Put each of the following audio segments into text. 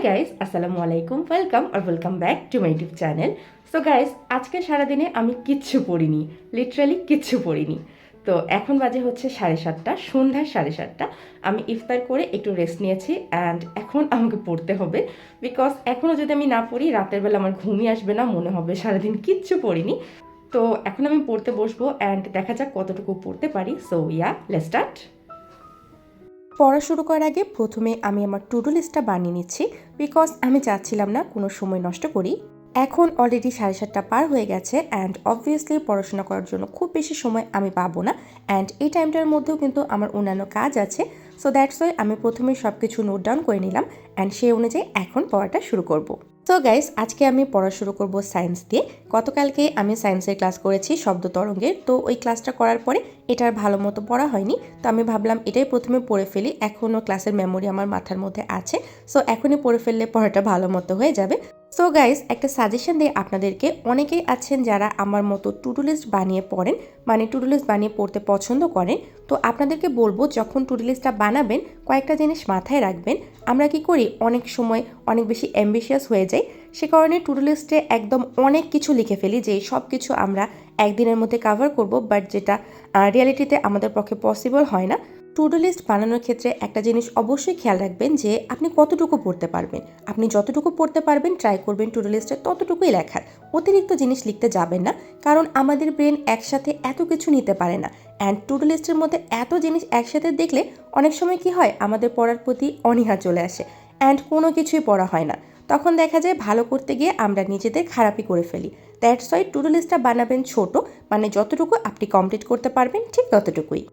Guys, আসসালামু আলাইকুম, welcome back to my YouTube channel. So guys, আজকে সারাদিনে আমি কিচ্ছু পড়িনি, লিটারালি কিচ্ছু পড়িনি। তো এখন বাজে হচ্ছে 7:30, সন্ধ্যার 7:30। আমি ইফতার করে একটু রেস্ট নিয়েছি অ্যান্ড এখন আমাকে পড়তে হবে, বিকজ এখনও যদি আমি না পড়ি রাতের বেলা আমার ঘুমই আসবে না, মনে হবে সারাদিন কিচ্ছু পড়িনি। তো এখন আমি পড়তে বসবো অ্যান্ড দেখা যাক কতটুকু পড়তে পারি। So let's start. পড়া শুরু করার আগে প্রথমে আমি আমার টু ডু লিস্টটা বানিয়ে নিচ্ছি, বিকজ আমি চাচ্ছিলাম না কোনো সময় নষ্ট করি। এখন অলরেডি 7:30 পার হয়ে গেছে অ্যান্ড অবভিয়াসলি পড়াশোনা করার জন্য খুব বেশি সময় আমি পাবো না, অ্যান্ড এই টাইমটার মধ্যেও কিন্তু আমার অন্যান্য কাজ আছে। সো দ্যাটস ওয়াই আমি প্রথমেই সব কিছু নোট ডাউন করে নিলাম অ্যান্ড সেই অনুযায়ী এখন পড়াটা শুরু করব। সো গাইস, আজকে আমি পড়া শুরু করব সায়েন্স দিয়ে। গতকালকে আমি সায়েন্সের ক্লাস করেছি শব্দ তরঙ্গের, তো ওই ক্লাসটা করার পরে এটার ভালো মতো পড়া হয়নি, তো আমি ভাবলাম এটাই প্রথমে পড়ে ফেলি, এখনও ক্লাসের মেমোরি আমার মাথার মধ্যে আছে। সো এখনই পড়ে ফেললে পড়াটা ভালো মতো হয়ে যাবে। সো গাইস, একটা সাজেশন দিই আপনাদেরকে, অনেকেই আছেন যারা আমার মতো টু ডু লিস্ট বানিয়ে পড়েন, মানে টু ডু লিস্ট বানিয়ে পড়তে পছন্দ করেন। তো আপনাদেরকে বলবো, যখন টু ডু লিস্টটা বানাবেন কয়েকটা জিনিস মাথায় রাখবেন। আমরা কি করি, অনেক সময় অনেক বেশি অ্যাম্বিশিয়াস হয়ে যাই, সে কারণে টু ডু লিস্টে একদম অনেক কিছু লিখে ফেলি যে সব কিছু আমরা একদিনের মধ্যে কাভার করব, বাট যেটা রিয়ালিটিতে আমাদের পক্ষে পসিবল হয় না। টু ডু লিস্ট বানানোর ক্ষেত্রে একটা জিনিস অবশ্যই খেয়াল রাখবেন যে আপনি কতটুকু পড়তে পারবেন। আপনি যতটুকু পড়তে পারবেন ট্রাই করবেন টু ডু লিস্টে ততটুকুই লেখার, অতিরিক্ত জিনিস লিখতে যাবেন না, কারণ আমাদের ব্রেন একসাথে এত কিছু নিতে পারে না। অ্যান্ড টু ডু লিস্টের মধ্যে এত জিনিস একসাথে দেখলে অনেক সময় কি হয়, আমাদের পড়ার প্রতি অনীহা চলে আসে অ্যান্ড কোনো কিছুই পড়া হয় না। তখন দেখা যায় ভালো করতে গিয়ে আমরা নিজেদের খারাপই করে ফেলি। দ্যাটস ওয়াই টু ডু লিস্টটা বানাবেন ছোট, মানে যতটুকু আপনি কমপ্লিট করতে পারবেন ঠিক ততটুকুই।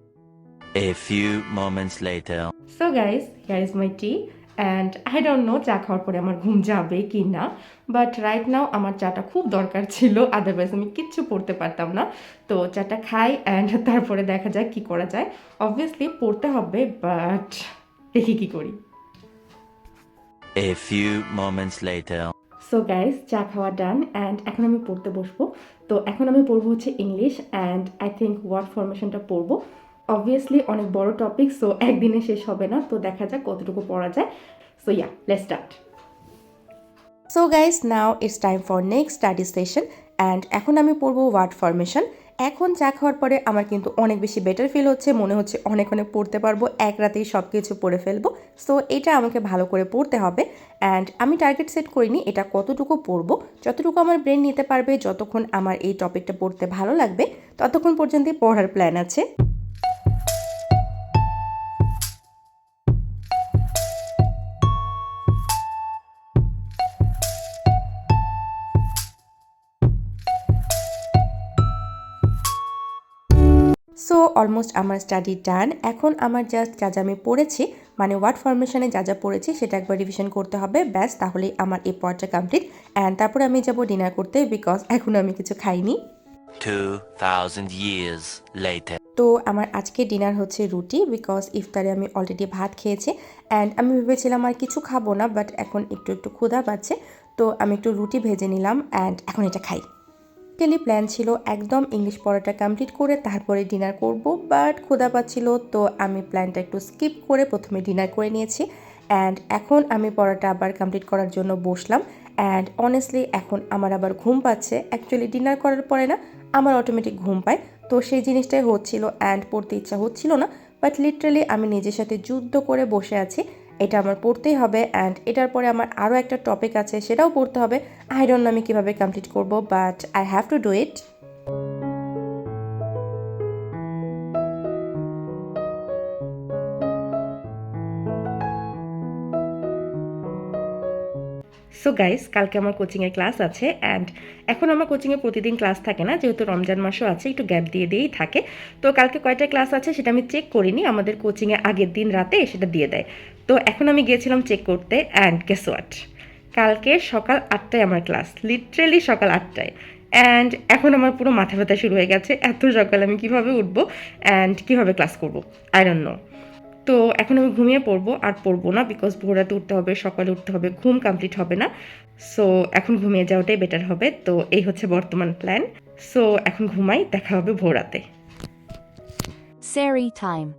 A few moments later. So guys, here is my T and I don't know চা খাওয়ার পরে আমার ঘুম যাবে কি না, বাট রাইট নাও আমার চাটা খুব দরকার ছিল, আদারওয়াইজ আমি কিচ্ছু পড়তে পারতাম না। তো চাটা খাই অ্যান্ড তারপরে দেখা যাক কি করা যায়। অবভিয়াসলি পড়তে হবে, বাট দেখি কি করি। A few moments later. So guys, চা খাওয়া ডান অ্যান্ড এখন আমি পড়তে বসবো। তো এখন আমি পড়বো হচ্ছে English and I think word ফরমেশনটা পড়বো। অবভিয়াসলি অনেক বড় টপিক, সো একদিনে শেষ হবে না, তো দেখা যাক কতটুকু পড়া যায়। So let's start. So guys, now it's time for next study session and এখন আমি পড়বো ওয়ার্ড ফরমেশন। এখন চা খাওয়ার পরে আমার কিন্তু অনেক বেশি বেটার ফিল হচ্ছে, মনে হচ্ছে অনেক অনেক পড়তে পারবো, এক রাতেই সব কিছু পড়ে ফেলবো। সো এটা আমাকে ভালো করে পড়তে হবে অ্যান্ড আমি টার্গেট সেট করিনি এটা কতটুকু পড়বো, যতটুকু আমার ব্রেন নিতে পারবে, যতক্ষণ আমার এই টপিকটা পড়তে ভালো লাগবে ততক্ষণ পর্যন্তই পড়ার প্ল্যান আছে। সো অলমোস্ট আমার স্টাডি ডান। এখন আমার জাস্ট যা যা আমি পড়েছি, মানে ওয়ার্ড ফরমেশনে যা যা পড়েছি সেটা একবার রিভিশন করতে হবে, ব্যাস তাহলেই আমার এই পড়াটা কমপ্লিট অ্যান্ড তারপরে আমি যাব ডিনার করতে, বিকজ এখনও আমি কিছু খাইনি। 2000 years later. তো আমার আজকে ডিনার হচ্ছে রুটি, বিকজ ইফতারে আমি অলরেডি ভাত খেয়েছি অ্যান্ড আমি ভেবেছিলাম আর কিছু খাবো না, বাট এখন একটু একটু ক্ষুধা পাচ্ছে, তো আমি একটু রুটি ভেজে নিলাম অ্যান্ড এখন এটা খাই। বেসিক্যালি প্ল্যান ছিল একদম ইংলিশ পড়াটা কমপ্লিট করে তারপরে ডিনার করব, বাট ক্ষুধা পাচ্ছিল, তো আমি প্ল্যানটা একটু স্কিপ করে প্রথমে ডিনার করে নিয়েছি অ্যান্ড এখন আমি পড়াটা আবার কমপ্লিট করার জন্য বসলাম অ্যান্ড অনেস্টলি এখন আমার আবার ঘুম পাচ্ছে। অ্যাকচুয়ালি ডিনার করার পরে না আমার অটোমেটিক ঘুম পায়, তো সেই জিনিসটাই হচ্ছিল অ্যান্ড পড়তে ইচ্ছা হচ্ছিল না, বাট লিটারালি আমি নিজের সাথে যুদ্ধ করে বসে আছি, এটা আমার পড়তেই হবে অ্যান্ড এটার পরে আমার আরও একটা টপিক আছে সেটাও পড়তে হবে। আই ডোন্ট নো আমি কীভাবে কমপ্লিট করব, but I have to do it. So guys, কালকে আমার কোচিংয়ে ক্লাস আছে অ্যান্ড এখন আমার কোচিংয়ে প্রতিদিন ক্লাস থাকে না, যেহেতু রমজান মাসও আছে, একটু গ্যাপ দিয়ে দিয়েই থাকে। তো কালকে কয়টা ক্লাস আছে সেটা আমি চেক করিনি, আমাদের কোচিংয়ে আগের দিন রাতে সেটা দিয়ে দেয়। তো এখন আমি গিয়েছিলাম চেক করতে অ্যান্ড গেস হোয়াট, কালকে সকাল 8টায় আমার ক্লাস, লিটারেলি সকাল 8টায়। অ্যান্ড এখন আমার পুরো মাথা ব্যথা শুরু হয়ে গেছে, এত সকালে আমি কীভাবে উঠবো অ্যান্ড কীভাবে ক্লাস করবো, আই ডোন্ট নো। তো এখন আমি ঘুমিয়ে পড়বো, আর পড়বো না, বিকজ ভোর রাতে উঠতে হবে, সকালে উঠতে হবে, ঘুম কমপ্লিট হবে না। সো এখন ঘুমিয়ে যাওয়াটাই বেটার হবে, তো এই হচ্ছে বর্তমান প্ল্যান। সো এখন ঘুমাই, দেখা হবে ভোর রাতে। Sari time.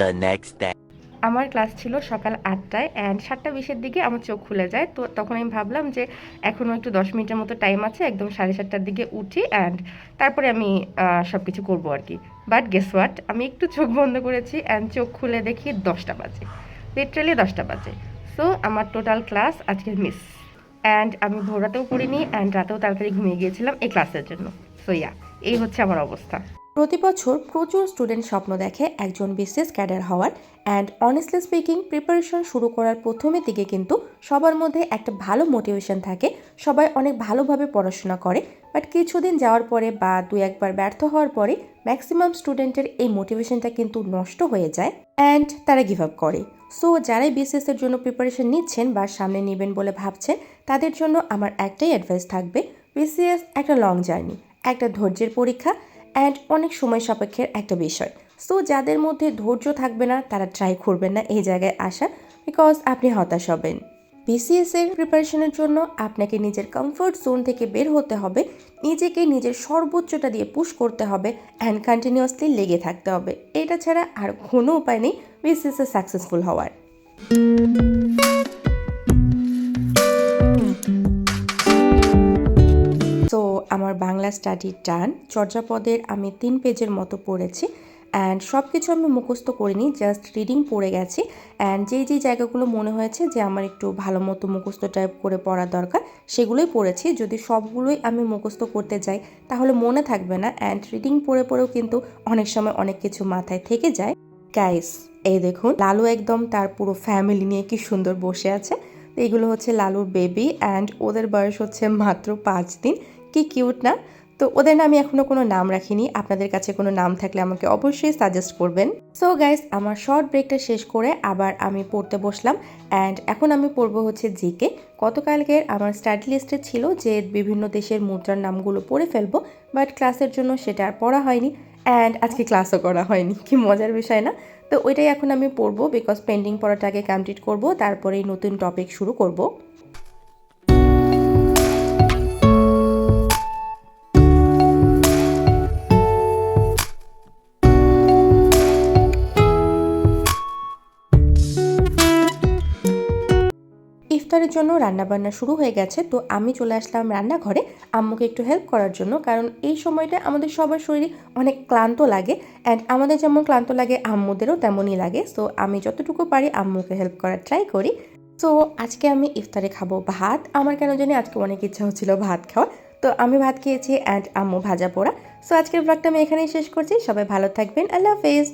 the next day. আমার ক্লাস ছিল সকাল 8টায় অ্যান্ড 7:20-এর দিকে আমার চোখ খুলে যায়। তো তখন আমি ভাবলাম যে এখনও একটু 10 মিনিটের মতো টাইম আছে, একদম 7:30টার দিকে উঠি অ্যান্ড তারপরে আমি সব কিছু করবো আর কি। বাট গেস হোয়াট, আমি একটু চোখ বন্ধ করেছি অ্যান্ড চোখ খুলে দেখি 10টা বাজে, লিটারালি 10টা বাজে। সো আমার টোটাল ক্লাস আজকে মিস, অ্যান্ড আমি ভোর রাতেও পড়িনি অ্যান্ড রাতেও তাড়াতাড়ি ঘুমিয়ে গিয়েছিলাম এই ক্লাসের জন্য। সো ইয়া, এই হচ্ছে আমার অবস্থা। প্রতি বছর প্রচুর স্টুডেন্ট স্বপ্ন দেখে একজন বিসিএস ক্যাডার হওয়ার, অ্যান্ড অনেস্টলি স্পিকিং প্রিপারেশন শুরু করার প্রথমের দিকে কিন্তু সবার মধ্যে একটা ভালো মোটিভেশন থাকে, সবাই অনেক ভালোভাবে পড়াশোনা করে। বাট কিছুদিন যাওয়ার পরে বা 2-1বার ব্যর্থ হওয়ার পরে ম্যাক্সিমাম স্টুডেন্টের এই মোটিভেশনটা কিন্তু নষ্ট হয়ে যায় অ্যান্ড তারা গিভ আপ করে। সো যারাই বিসিএসের জন্য প্রিপারেশন নিচ্ছেন বা সামনে নেবেন বলে ভাবছেন, তাদের জন্য আমার একটাই অ্যাডভাইস থাকবে, বিসিএস একটা লং জার্নি, একটা ধৈর্যের পরীক্ষা অ্যান্ড অনেক সময় সাপেক্ষের একটা বিষয়। সো যাদের মধ্যে ধৈর্য থাকবে না তারা ট্রাই করবেন না এই জায়গায় আসা, বিকজ আপনি হতাশ হবেন। বিসিএসের প্রিপারেশনের জন্য আপনাকে নিজের কমফোর্ট জোন থেকে বের হতে হবে, নিজেকে নিজের সর্বোচ্চটা দিয়ে পুশ করতে হবে অ্যান্ড কন্টিনিউয়াসলি লেগে থাকতে হবে। এটা ছাড়া আর কোনো উপায় নেই বিসিএসে সাকসেসফুল হওয়ার। সো আমার বাংলা স্টাডি ডান। চর্যাপদের আমি 3 পেজের মতো পড়েছি অ্যান্ড সব কিছু আমি মুখস্থ করিনি, জাস্ট রিডিং পড়ে গেছি। অ্যান্ড যেই জায়গাগুলো মনে হয়েছে যে আমার একটু ভালো মতো মুখস্থ টাইপ করে পড়া দরকার, সেগুলোই পড়েছি। যদি সবগুলোই আমি মুখস্থ করতে যাই তাহলে মনে থাকবে না, অ্যান্ড রিডিং পড়েও কিন্তু অনেক সময় অনেক কিছু মাথায় থেকে যায়। গাইস, এই দেখুন লালু একদম তার পুরো ফ্যামিলি নিয়ে কি সুন্দর বসে আছে। এগুলো হচ্ছে লালুর বেবি অ্যান্ড ওদের বয়স হচ্ছে মাত্র 5 দিন। কি কিউট না? তো ওদের নামে এখনও কোনো নাম রাখিনি, আপনাদের কাছে কোনো নাম থাকলে আমাকে অবশ্যই সাজেস্ট করবেন। সো গাইস, আমার শর্ট ব্রেকটা শেষ করে আবার আমি পড়তে বসলাম অ্যান্ড এখন আমি পড়বো হচ্ছে জিকে। গতকালকের আমার স্টাডি লিস্টে ছিল যে বিভিন্ন দেশের মুদ্রার নামগুলো পড়ে ফেলবো, বাট ক্লাসের জন্য সেটা আর পড়া হয়নি অ্যান্ড আজকে ক্লাসও করা হয়নি। কি মজার বিষয় না? তো ওইটাই এখন আমি পড়বো, বিকজ পেন্ডিং পড়াটাকে কমপ্লিট করব, তারপরেই নতুন টপিক শুরু করব। ইফতারের জন্য রান্নাবান্না শুরু হয়ে গেছে, তো আমি চলে আসলাম রান্নাঘরে আম্মুকে একটু হেল্প করার জন্য, কারণ এই সময়টা আমাদের সবার শরীর অনেক ক্লান্ত লাগে অ্যান্ড আমাদের যেমন ক্লান্ত লাগে আম্মুদেরও তেমনই লাগে। সো আমি যতটুকু পারি আম্মুকে হেল্প করার ট্রাই করি। সো আজকে আমি ইফতারে খাবো ভাত। আমার কেন জানি আজকে অনেক ইচ্ছা হচ্ছিল ভাত খাওয়ার, তো আমি ভাত খেয়েছি অ্যান্ড আম্মু ভাজা পোড়া। সো আজকের ব্লগটা আমি এখানেই শেষ করছি। সবাই ভালো থাকবেন, আল্লাহ হাফেজ।